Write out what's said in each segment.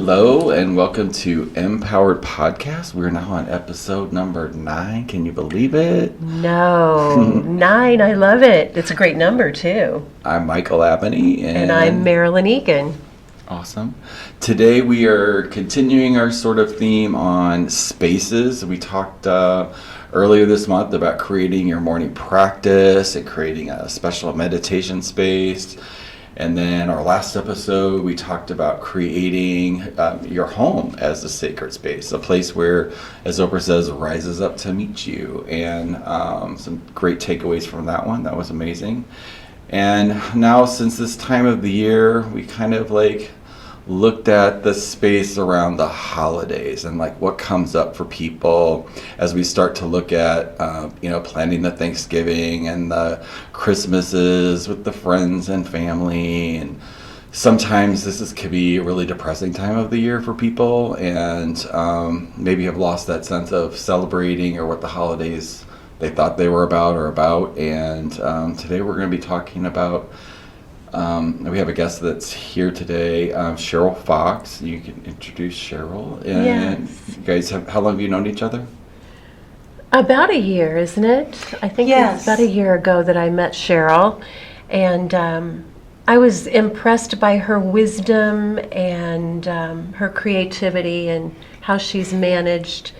Hello and welcome to MPowered Podcast. We're now on episode number 9. Can you believe it? No, 9. I love it. It's a great number too. I'm Michael Abney and I'm Marilyn Egan. Awesome. Today we are continuing our sort of theme on spaces. We talked earlier this month about creating your morning practice and creating a special meditation space. And then our last episode, we talked about creating your home as a sacred space, a place where, as Oprah says, rises up to meet you. And some great takeaways from that one. That was amazing. And now, since this time of the year, we kind of looked at the space around the holidays and what comes up for people as we start to look at planning the Thanksgiving and the Christmases with the friends and family. And sometimes this could be a really depressing time of the year for people, and maybe have lost that sense of celebrating or what the holidays they thought they were about. And today we're going to be talking about we have a guest that's here today, Cheryl Fox. You can introduce Cheryl. And yes. You guys how long have you known each other? About a year, isn't it? I think Yes. It's about a year ago that I met Cheryl. And I was impressed by her wisdom and her creativity and how she's managed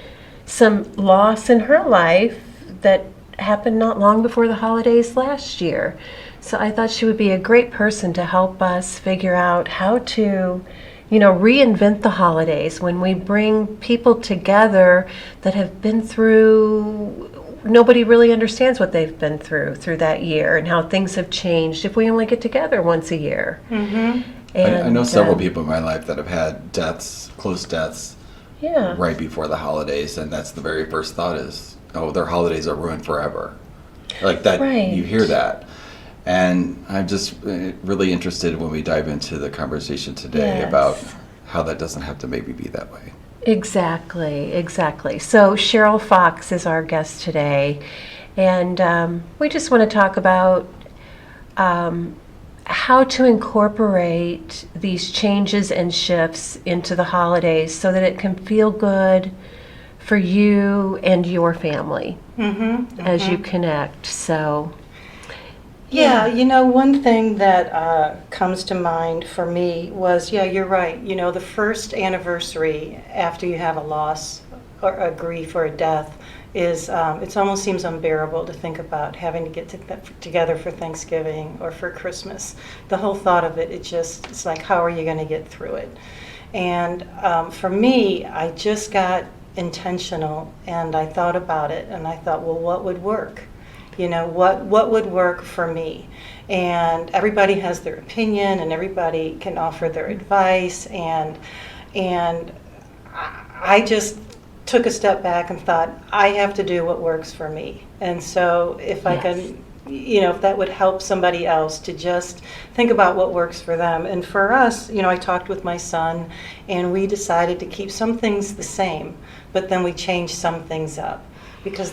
some loss in her life that happened not long before the holidays last year. So I thought she would be a great person to help us figure out how to, reinvent the holidays when we bring people together that have been through, nobody really understands what they've been through that year and how things have changed if we only get together once a year. Mm-hmm. I know several people in my life that have had close deaths, Yeah. right before the holidays, and that's the very first thought is, oh, their holidays are ruined forever. Like that, Right. You hear that. And I'm just really interested when we dive into the conversation today Yes. about how that doesn't have to maybe be that way. Exactly. So Cheryl Fox is our guest today, and we just want to talk about how to incorporate these changes and shifts into the holidays so that it can feel good for you and your family as you connect. So Yeah, one thing that comes to mind for me was, you're right. The first anniversary after you have a loss or a grief or a death is, it almost seems unbearable to think about having to get together for Thanksgiving or for Christmas. The whole thought of it, it's like, how are you going to get through it? And for me, I just got intentional and I thought about it and I thought, well, what would work? What would work for me? And everybody has their opinion and everybody can offer their advice, and I just took a step back and thought, I have to do what works for me. And so if I can, if that would help somebody else to just think about what works for them. And for us, I talked with my son and we decided to keep some things the same, but then we changed some things up because.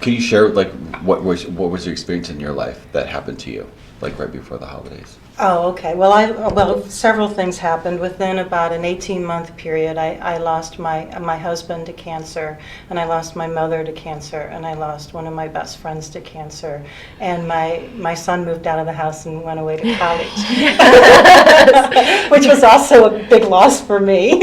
Can you share what was your experience in your life that happened to you, right before the holidays? Oh, okay. Well, several things happened within about an 18-month period. I lost my husband to cancer, and I lost my mother to cancer, and I lost one of my best friends to cancer, and my son moved out of the house and went away to college, which was also a big loss for me.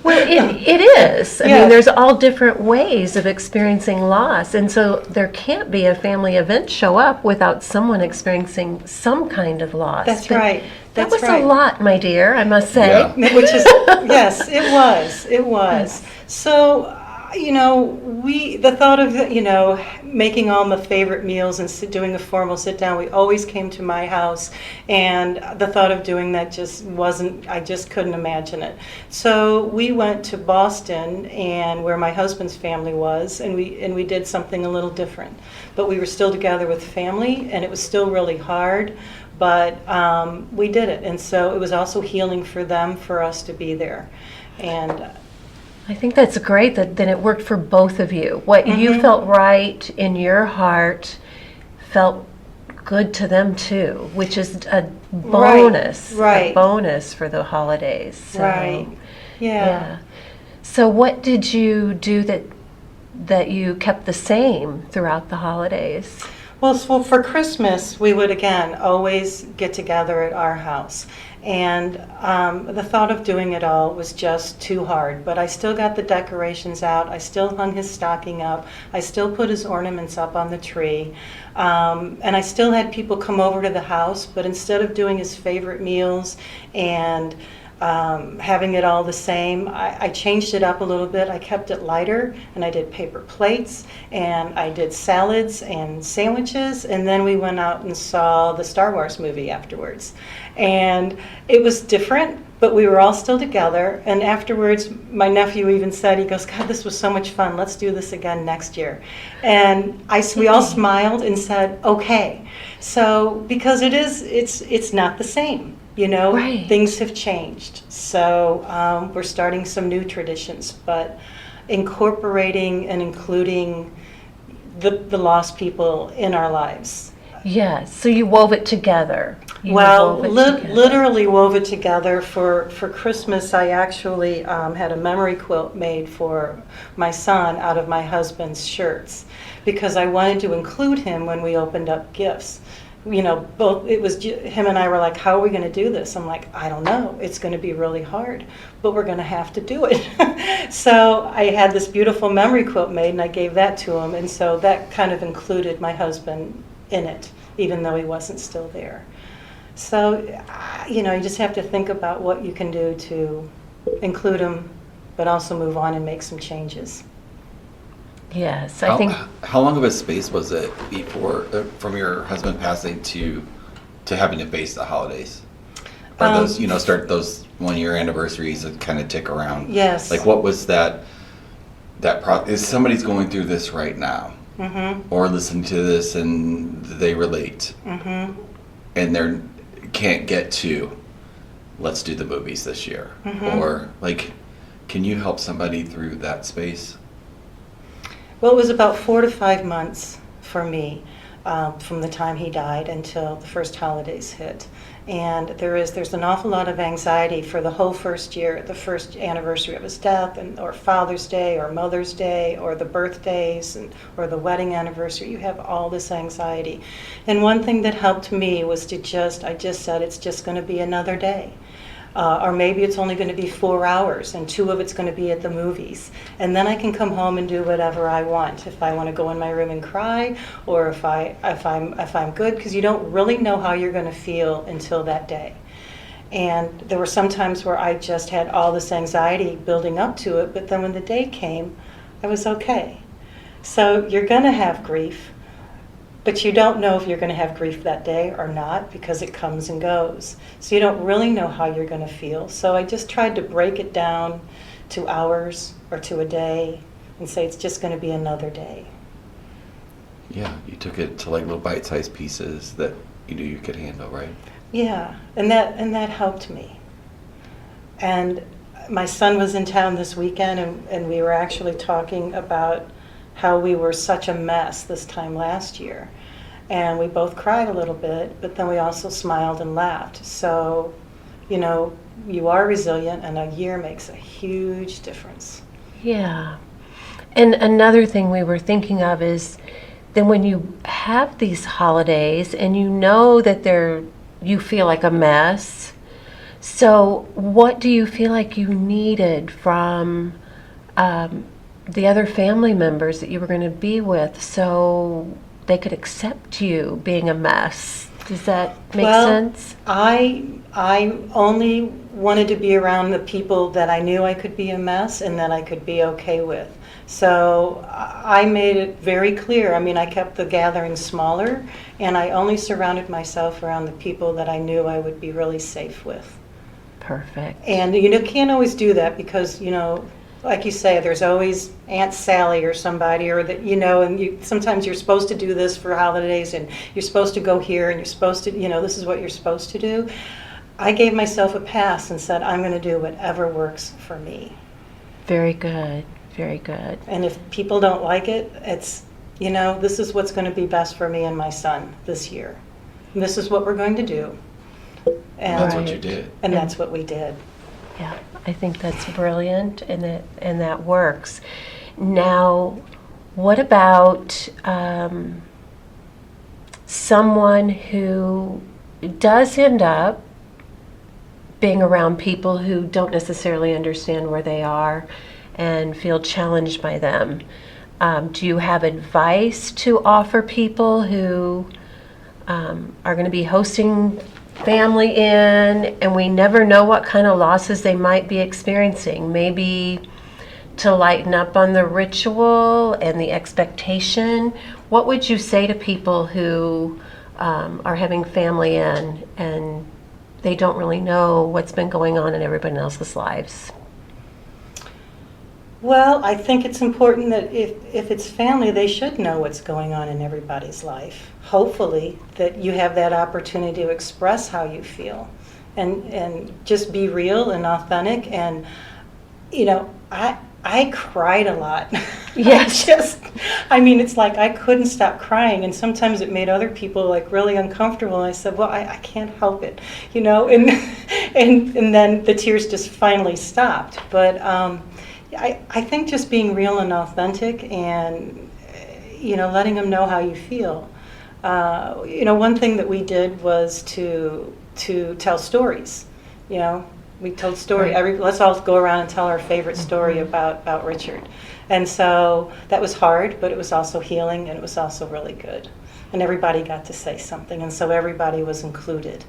Well, it is. I mean, there's all different ways of experiencing loss, and so there can't be a family event show up without someone experiencing some kind of loss. That's right. That was a lot, my dear, I must say. Yeah. Which is, yes, it was. So, the thought of, making all my favorite meals and doing a formal sit down, we always came to my house, and the thought of doing that I just couldn't imagine it. So we went to Boston, and where my husband's family was, and we did something a little different. But we were still together with family, and it was still really hard. But we did it, and so it was also healing for them, for us to be there. And I think that's great that then it worked for both of you. What you felt right in your heart felt good to them too, which is a bonus, Right. a bonus for the holidays. So, Right. Yeah. So what did you do that you kept the same throughout the holidays? Well, so for Christmas, we would again always get together at our house. And the thought of doing it all was just too hard. But I still got the decorations out. I still hung his stocking up. I still put his ornaments up on the tree. And I still had people come over to the house. But instead of doing his favorite meals and having it all the same, I changed it up a little bit. I kept it lighter, and I did paper plates, and I did salads and sandwiches, and then we went out and saw the Star Wars movie afterwards. And it was different, but we were all still together. And afterwards, my nephew even said, he goes, God, this was so much fun. Let's do this again next year. And we all smiled and said, okay. So, because it's not the same. Right. Things have changed. So we're starting some new traditions, but incorporating and including the lost people in our lives. Yes. So you wove it together. Literally wove it together. For Christmas, I actually had a memory quilt made for my son out of my husband's shirts, because I wanted to include him when we opened up gifts. Both, it was him and I were like, how are we going to do this? I'm like, I don't know. It's going to be really hard, but we're going to have to do it. So I had this beautiful memory quilt made, and I gave that to him. And so that kind of included my husband in it, even though he wasn't still there. So, you just have to think about what you can do to include him, but also move on and make some changes. Yes, I think. How long of a space was it before, from your husband passing to having to face the holidays? Or those, start those 1-year anniversaries that kind of tick around? Yes. Like, what was that is somebody's going through this right now, or listening to this and they relate, and they can't get to, let's do the movies this year, or like, can you help somebody through that space? Well, it was about 4 to 5 months for me, from the time he died until the first holidays hit. And there's an awful lot of anxiety for the whole first year, the first anniversary of his death, or Father's Day, or Mother's Day, or the birthdays, or the wedding anniversary. You have all this anxiety. And one thing that helped me was I just said, it's just going to be another day. Or maybe it's only going to be 4 hours, and 2 of it's going to be at the movies. And then I can come home and do whatever I want. If I want to go in my room and cry, or if I'm good, because you don't really know how you're going to feel until that day. And there were some times where I just had all this anxiety building up to it, but then when the day came, I was okay. So you're going to have grief. But you don't know if you're going to have grief that day or not, because it comes and goes. So you don't really know how you're going to feel. So I just tried to break it down to hours or to a day and say it's just going to be another day. Yeah, you took it to like little bite-sized pieces that you could handle, right? Yeah, and that helped me. And my son was in town this weekend, and we were actually talking about how we were such a mess this time last year. And we both cried a little bit, but then we also smiled and laughed. So, you are resilient, and a year makes a huge difference. Yeah. And another thing we were thinking of is then when you have these holidays and you know that you feel like a mess, so what do you feel like you needed from the other family members that you were going to be with so they could accept you being a mess? Does that make sense? I only wanted to be around the people that I knew I could be a mess and that I could be okay with. So I made it very clear. I kept the gathering smaller, and I only surrounded myself around the people that I knew I would be really safe with. Perfect. And can't always do that because, like you say, there's always Aunt Sally or somebody, or that, and sometimes you're supposed to do this for holidays, and you're supposed to go here, and you're supposed to, this is what you're supposed to do. I gave myself a pass and said, I'm going to do whatever works for me. Very good. Very good. And if people don't like it, it's, this is what's going to be best for me and my son this year. This is what we're going to do. And That's what Right. you did. And that's what we did. Yeah, I think that's brilliant, and that works. Now, what about someone who does end up being around people who don't necessarily understand where they are and feel challenged by them? Do you have advice to offer people who are going to be hosting family in, and we never know what kind of losses they might be experiencing? Maybe to lighten up on the ritual and the expectation. What would you say to people who are having family in and they don't really know what's been going on in everybody else's lives? Well, I think it's important that if it's family, they should know what's going on in everybody's life. Hopefully that you have that opportunity to express how you feel and just be real and authentic. And, you know, I cried a lot. Yes. I mean, it's like I couldn't stop crying, and sometimes it made other people like really uncomfortable. And I said, well, I can't help it, you know, and then the tears just finally stopped. But I think just being real and authentic and, you know, letting them know how you feel. You know, one thing that we did was to tell stories, you know. We told story. Right. Let's all go around and tell our favorite story about Richard. And so that was hard, but it was also healing, and it was also really good. And everybody got to say something, and so everybody was included.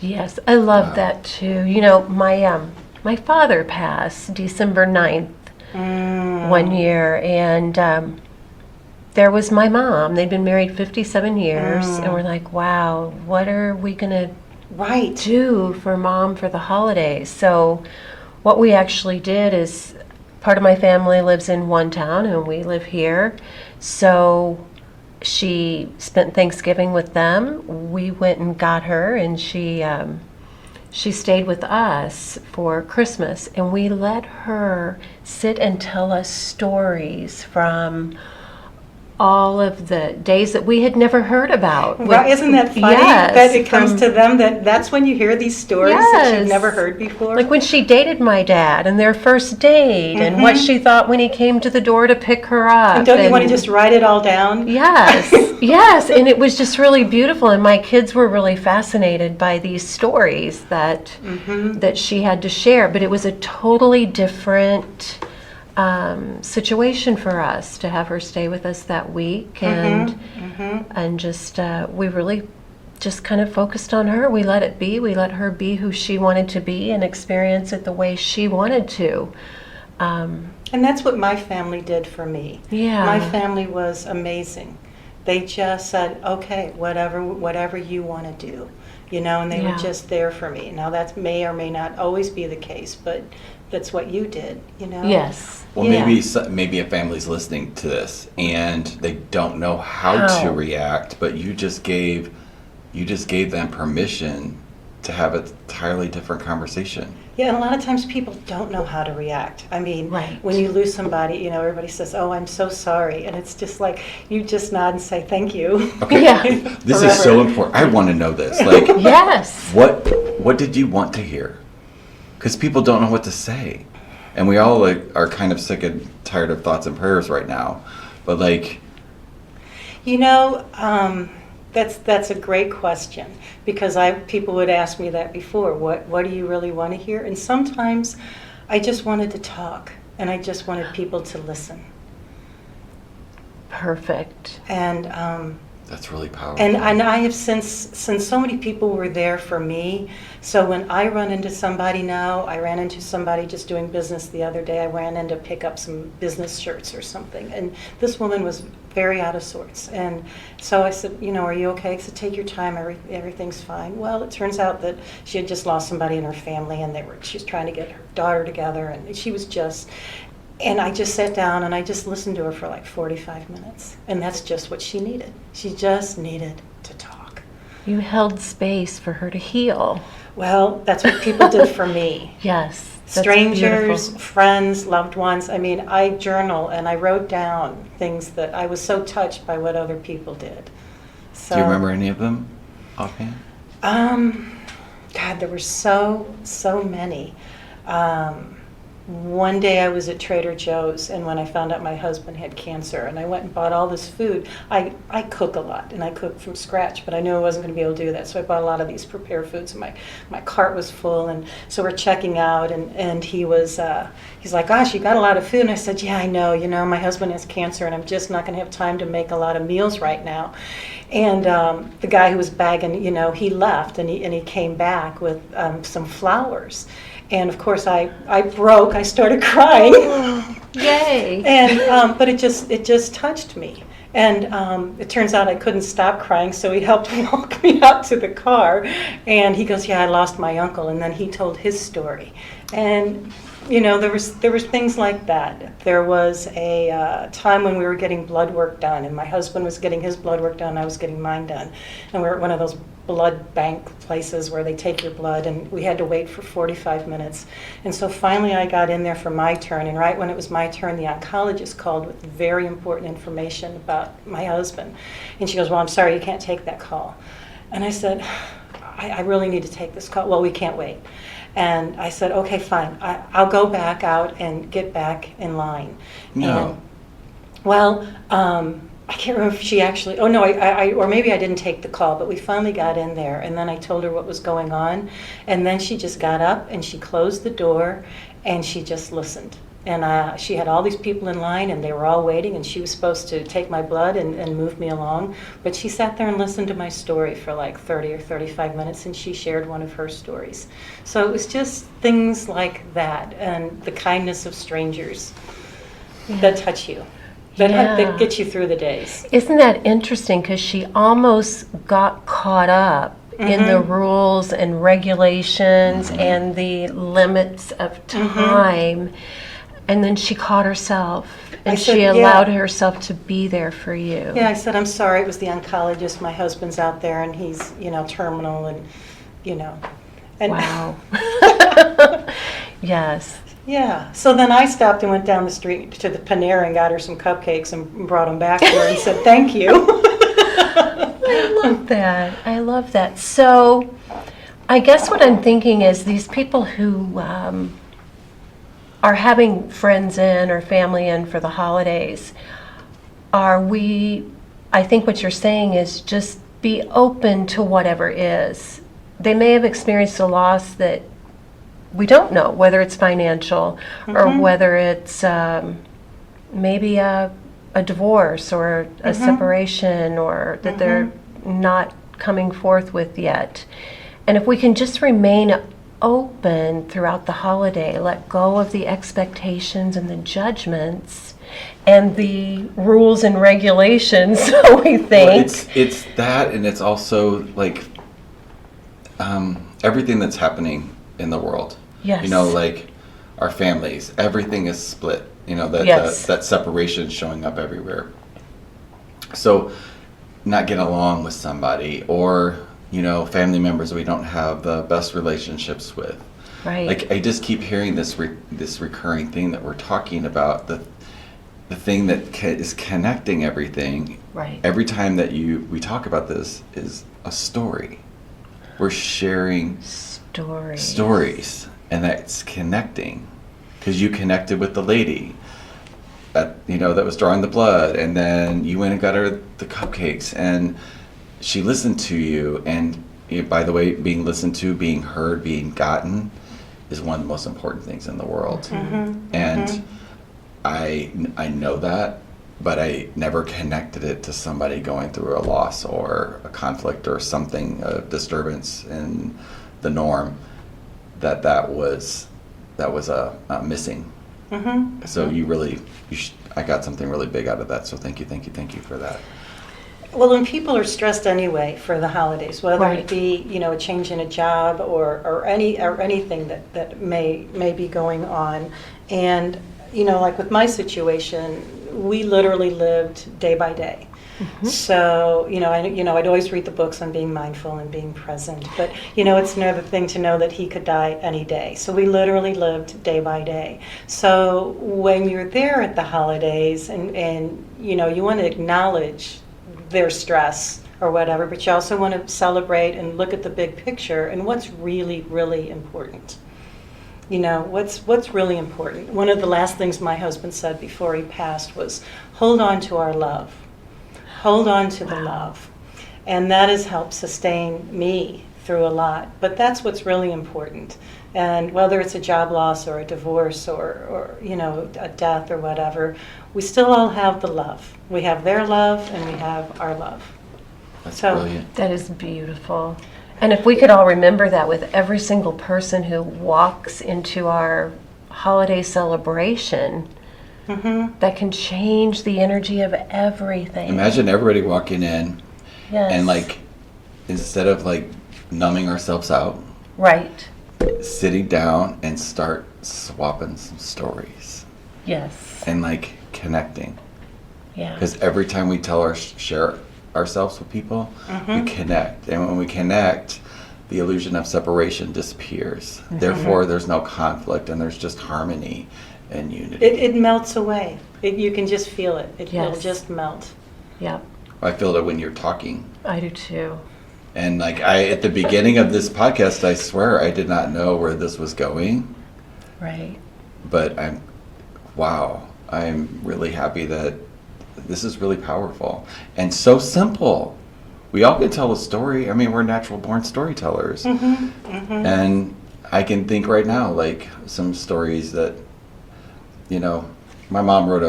Yes, I love Wow. that too. You know, my father passed December 9th one year, and there was my mom. They'd been married 57 years, and we're like, wow, what are we going to Right. do for Mom for the holidays? So what we actually did is, part of my family lives in one town and we live here, so she spent Thanksgiving with them. We went and got her, and she stayed with us for Christmas, and we let her sit and tell us stories from all of the days that we had never heard about. Right, isn't that funny? Yes, that it comes from- to them that's when you hear these stories that you've Yes. never heard before. Like when she dated my dad and their first date, and what she thought when he came to the door to pick her up. and don't you want to just write it all down? Yes, yes, and it was just really beautiful, and my kids were really fascinated by these stories that that she had to share. But it was a totally different situation for us to have her stay with us that week, and just we really just kind of focused on her. We let it be. We let her be who she wanted to be and experience it the way she wanted to. And that's what my family did for me. Yeah. My family was amazing. They just said, okay, whatever you want to do, you know, and they Yeah. were just there for me. Now that may or may not always be the case, but that's what you did, you know? Yes. Well, Yeah. maybe a family's listening to this and they don't know how to How? react, but you just gave them permission to have an entirely different conversation. Yeah, and a lot of times people don't know how to react. I mean, Right. when you lose somebody, you know, everybody says, oh, I'm so sorry. And it's just like, you just nod and say, thank you. Okay, Yeah. this is so important. I want to know this. Like, Yes. what did you want to hear? Because people don't know what to say, and we all are kind of sick and tired of thoughts and prayers right now. But like, You know, that's a great question, because people would ask me that before. What do you really want to hear? And sometimes I just wanted to talk, and I just wanted people to listen. Perfect. And that's really powerful. And I have since so many people were there for me. So when I run into somebody now, I ran into somebody just doing business the other day. I ran in to pick up some business shirts or something, and this woman was very out of sorts. And so I said, you know, are you okay? I said, take your time. Everything's fine. Well, it turns out that she had just lost somebody in her family, and she was trying to get her daughter together, and she was just. And I just sat down and I just listened to her for like 45 minutes. And that's just what she needed. She just needed to talk. You held space for her to heal. Well, that's what people did for me. Yes. That's Strangers, beautiful. friends, loved ones. I mean, I journal and I wrote down things that I was so touched by what other people did. So, do you remember any of them? offhand? God, there were so many. One day I was at Trader Joe's, and when I found out my husband had cancer, and I went and bought all this food. I cook a lot, and I cook from scratch, but I knew I wasn't going to be able to do that, so I bought a lot of these prepared foods, and my cart was full, and so we're checking out, and he's like, gosh, you got a lot of food, and I said, yeah, I know, my husband has cancer, and I'm just not going to have time to make a lot of meals right now. And the guy who was bagging, he left, and he came back with some flowers. And of course, I started crying. Yay! And but it just touched me. And it turns out I couldn't stop crying, so he helped walk me out to the car. And he goes, yeah, I lost my uncle. And then he told his story. And there was things like that. There was a time when we were getting blood work done, and my husband was getting his blood work done, I was getting mine done. And we were at one of those blood bank places where they take your blood, and we had to wait for 45 minutes. And so finally I got in there for my turn, and right when it was my turn, the oncologist called with very important information about my husband. And she goes, well, I'm sorry, you can't take that call. And I said, I really need to take this call. Well, we can't wait. And I said, okay, fine. I'll go back out and get back in line. No. And, I can't remember if she actually, oh no, or maybe I didn't take the call, but we finally got in there, and then I told her what was going on, and then she just got up and she closed the door and she just listened. And she had all these people in line, and they were all waiting, and she was supposed to take my blood and move me along, but she sat there and listened to my story for like 30 or 35 minutes, and she shared one of her stories. So it was just things like that, and the kindness of strangers that touch you. That gets you through the days. Isn't that interesting? Because she almost got caught up in the rules and regulations and the limits of time, and then she caught herself, and she allowed herself to be there for you. Yeah, I said, I'm sorry, it was the oncologist. My husband's out there, and he's, terminal, and, And wow. Yes. Yeah. So then I stopped and went down the street to the Panera and got her some cupcakes and brought them back to her and said, thank you. I love that. I love that. So I guess what I'm thinking is these people who are having friends in or family in for the holidays, I think what you're saying is just be open to whatever is. They may have experienced a loss that we don't know, whether it's financial or whether it's maybe a divorce or a separation, or that they're not coming forth with yet. And if we can just remain open throughout the holiday, let go of the expectations and the judgments and the rules and regulations, we think. Well, it's that, and it's also like everything that's happening in the world. Yes. Like our families, everything is split. That separation is showing up everywhere. So not getting along with somebody, or family members we don't have the best relationships with. Right. Like I just keep hearing this recurring thing that we're talking about, the thing that is connecting everything. Right. Every time that we talk about this is a story. We're sharing stories, and that's connecting, because you connected with the lady that was drawing the blood, and then you went and got her the cupcakes, and she listened to you. And by the way, being listened to, being heard, being gotten is one of the most important things in the world. And I know that, but I never connected it to somebody going through a loss or a conflict or something, a disturbance in the norm, that was a missing. So I got something really big out of that. So thank you for that. Well, when people are stressed anyway for the holidays, whether it be a change in a job or anything that may be going on, and like with my situation, we literally lived day by day. So I'd always read the books on being mindful and being present, but it's another thing to know that he could die any day. So we literally lived day by day. So when you're there at the holidays, and you want to acknowledge their stress or whatever, but you also want to celebrate and look at the big picture and what's really, really important. You know, what's really important. One of the last things my husband said before he passed was, hold on to our love. Hold on to the love. And that has helped sustain me through a lot. But that's what's really important. And whether it's a job loss or a divorce or you know, a death or whatever, we still all have the love. We have their love and we have our love. That's brilliant. That is beautiful. And if we could all remember that with every single person who walks into our holiday celebration, that can change the energy of everything. Imagine everybody walking in Yes. and like, instead of like numbing ourselves out, Right. sitting down and start swapping some stories Yes. and like connecting. Yeah. Because every time we share ourselves with people, we connect. And when we connect, the illusion of separation disappears. Therefore, there's no conflict and there's just harmony and unity. It melts away. You can just feel it. It'll Yes. just melt. Yep. I feel it when you're talking. I do too. And like at the beginning of this podcast, I swear I did not know where this was going. Right. But I'm really happy that this is really powerful and so simple. We all can tell a story. I mean, we're natural born storytellers. And I can think right now, like some stories that, you know, my mom wrote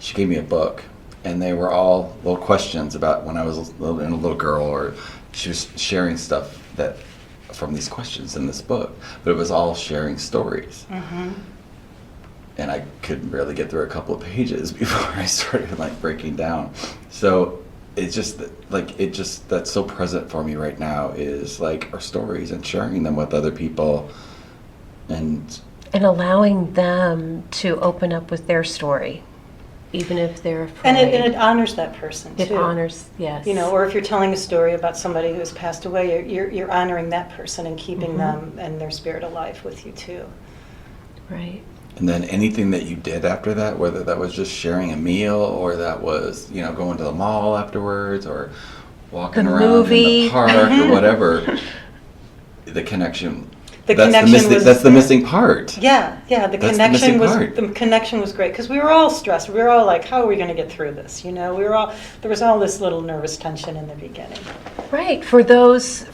she gave me a book, and they were all little questions about when I was a little girl, or she was sharing stuff that from these questions in this book, but it was all sharing stories. And I could barely get through a couple of pages before I started like breaking down. So it's just that's so present for me right now is like our stories and sharing them with other people and allowing them to open up with their story, even if they're afraid. And it honors that person, too. It honors, yes. You know, or if you're telling a story about somebody who has passed away, you're honoring that person and keeping them and their spirit alive with you, too. Right. And then anything that you did after that, whether that was just sharing a meal or that was, you know, going to the mall afterwards or walking around movie. in the park or whatever, the connection. The That's connection was that's the missing part. Yeah, the That's the missing part. connection was great because we were all stressed. We were all like, how are we going to get through this? You know, there was all this little nervous tension in the beginning. Right. For those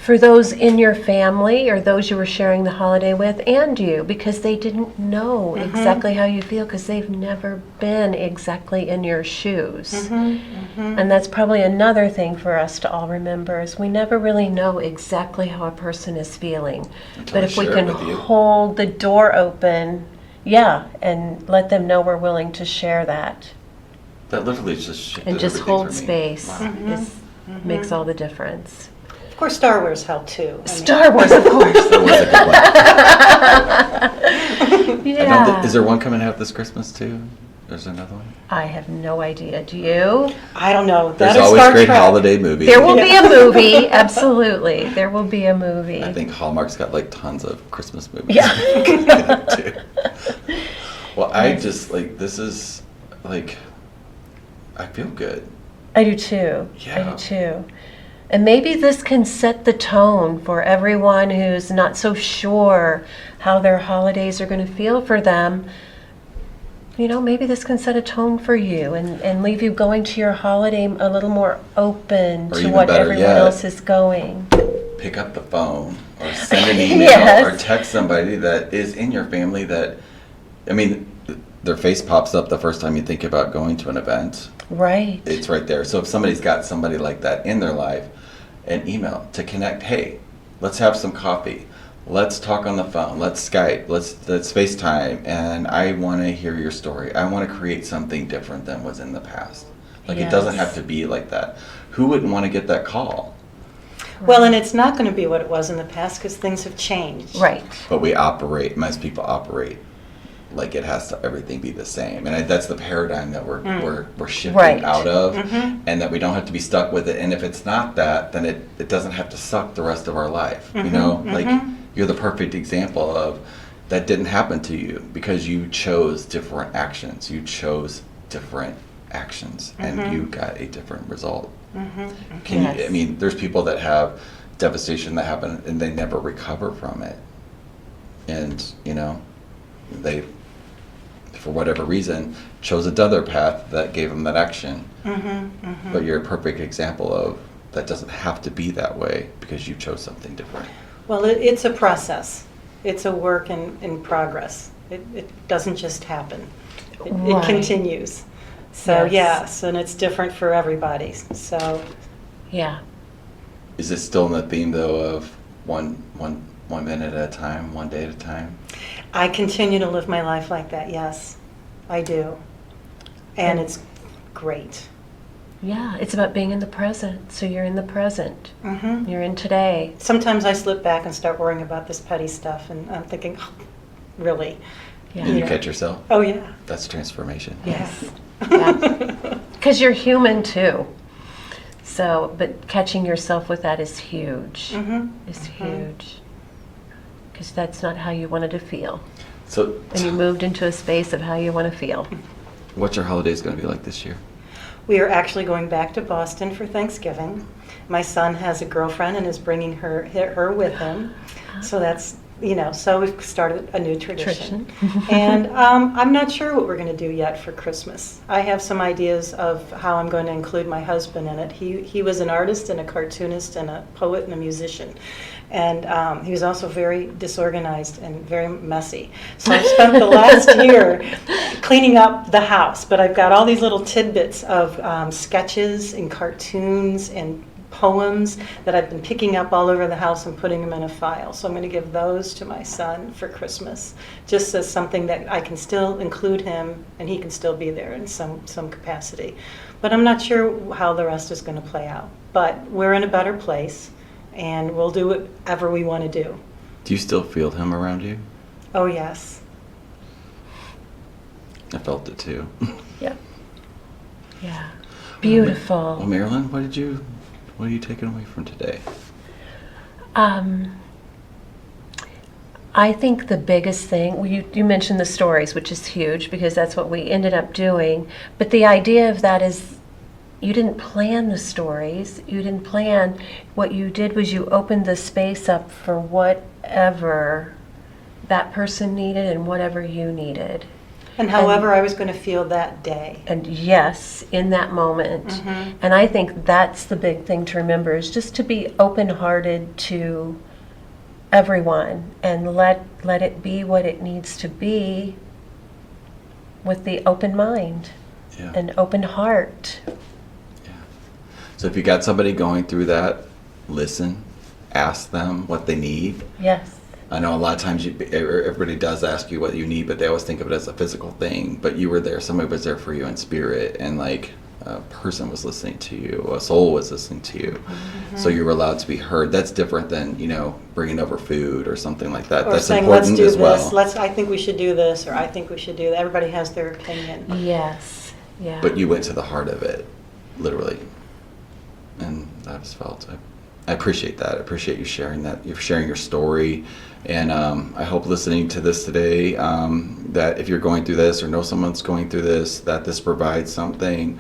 in your family or those you were sharing the holiday with and you, because they didn't know exactly how you feel because they've never been exactly in your shoes. And that's probably another thing for us to all remember is we never really know exactly how a person is feeling. But if we can hold the door open, and let them know we're willing to share that. That literally just shifted And just everything hold for me. space Wow. makes all the difference. Of course, Star Wars helped, too. Star Wars, of course. That was a good one. Yeah. Is there one coming out this Christmas too? There's another one? I have no idea. Do you? I don't know. There's That or always Star great Trek. holiday movies. There will be a movie. Absolutely. There will be a movie. I think Hallmark's got like tons of Christmas movies. Yeah. too. Well, I just like, this is like, I feel good. I do too. Yeah. I do too. And maybe this can set the tone for everyone who's not so sure how their holidays are going to feel for them. You know, maybe this can set a tone for you and leave you going to your holiday a little more open Or to even what better everyone yet, else is going. Pick up the phone or send an email Yes. or text somebody that is in your family that, I mean, their face pops up the first time you think about going to an event. Right. It's right there. So if somebody's got somebody like that in their life, an email to connect, hey, let's have some coffee. Let's talk on the phone. Let's Skype. Let's FaceTime. And I want to hear your story. I want to create something different than was in the past. Like it doesn't Yes. have to be like that. Who wouldn't want to get that call? Well, and it's not going to be what it was in the past because things have changed. Right. But most people operate like it has to everything be the same. And that's the paradigm that we're shifting Right. out of, and that we don't have to be stuck with it. And if it's not that, then it doesn't have to suck the rest of our life. You know, like you're the perfect example of that didn't happen to you because you chose different actions. You chose different actions, and you got a different result. Yes. I mean, there's people that have devastation that happen and they never recover from it. And, they, for whatever reason, chose another path that gave them that action. But you're a perfect example of that doesn't have to be that way because you chose something different. Well, it's a process. It's a work in progress. It doesn't just happen. It Right. continues. So Yes. yes, and it's different for everybody. So Yeah. Is it still in the theme though of one minute at a time, one day at a time? I continue to live my life like that. Yes, I do, and it's great. Yeah, it's about being in the present. So you're in the present. hmm You're in today. Sometimes I slip back and start worrying about this petty stuff, and I'm thinking, oh, really? Yeah. And you Yeah. catch yourself? Oh yeah. That's transformation. Yes. Yeah. Because you're human too. So, but catching yourself with that is huge. Is huge. Because that's not how you wanted to feel. So, And you moved into a space of how you want to feel. what's your holidays going to be like this year? We are actually going back to Boston for Thanksgiving. My son has a girlfriend and is bringing her with him. So that's, so we've started a new tradition. And I'm not sure what we're going to do yet for Christmas. I have some ideas of how I'm going to include my husband in it. He was an artist and a cartoonist and a poet and a musician. And he was also very disorganized and very messy. So I've spent the last year cleaning up the house, but I've got all these little tidbits of sketches and cartoons and poems that I've been picking up all over the house and putting them in a file. So I'm going to give those to my son for Christmas, just as something that I can still include him and he can still be there in some capacity. But I'm not sure how the rest is going to play out. But we're in a better place, and we'll do whatever we want to do. Do you still feel him around you? Oh, yes. I felt it too. Yeah. Yeah. Beautiful. Well, Marilyn, what are you taking away from today? I think the biggest thing, well, you mentioned the stories, which is huge because that's what we ended up doing. But the idea of that is you didn't plan the stories. You didn't plan. What you did was you opened the space up for whatever that person needed and whatever you needed. And however I was going to feel that day. And yes, in that moment. And I think that's the big thing to remember is just to be open-hearted to everyone and let it be what it needs to be with the open mind Yeah. and open heart. Yeah. So if you got somebody going through that, listen, ask them what they need. Yes. I know a lot of times everybody does ask you what you need, but they always think of it as a physical thing. But you were there, somebody was there for you in spirit, and like a person was listening to you, a soul was listening to you. So you were allowed to be heard. That's different than, bringing over food or something like that. Or That's saying, let's important do as this, well. I think we should do this, or I think we should do that. Everybody has their opinion. Yes. Yeah. But you went to the heart of it, literally. And that was felt. I appreciate that. I appreciate you sharing that. You're sharing your story. And I hope listening to this today that if you're going through this or know someone's going through this, that this provides something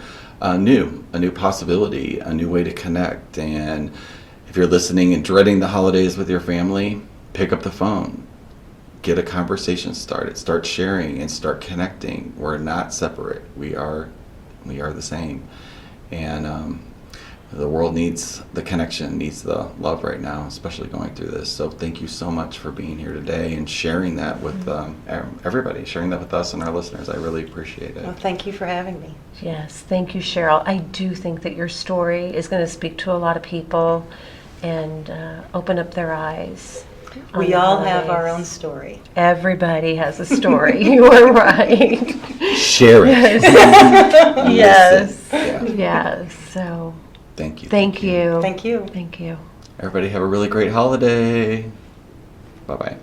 new, a new possibility, a new way to connect. And if you're listening and dreading the holidays with your family, pick up the phone. Get a conversation started. Start sharing and start connecting. We're not separate. We are the same. And the world needs the connection, needs the love right now, especially going through this. So thank you so much for being here today and sharing that with everybody, sharing that with us and our listeners. I really appreciate it. Well, thank you for having me. Yes. Thank you, Cheryl. I do think that your story is going to speak to a lot of people and open up their eyes. on We the all have our holidays. own story. Everybody has a story. You are right. Share it. Yes. Yeah. Yes. So Thank you. thank you. Thank you. Thank you. Everybody have a really great holiday. Bye-bye.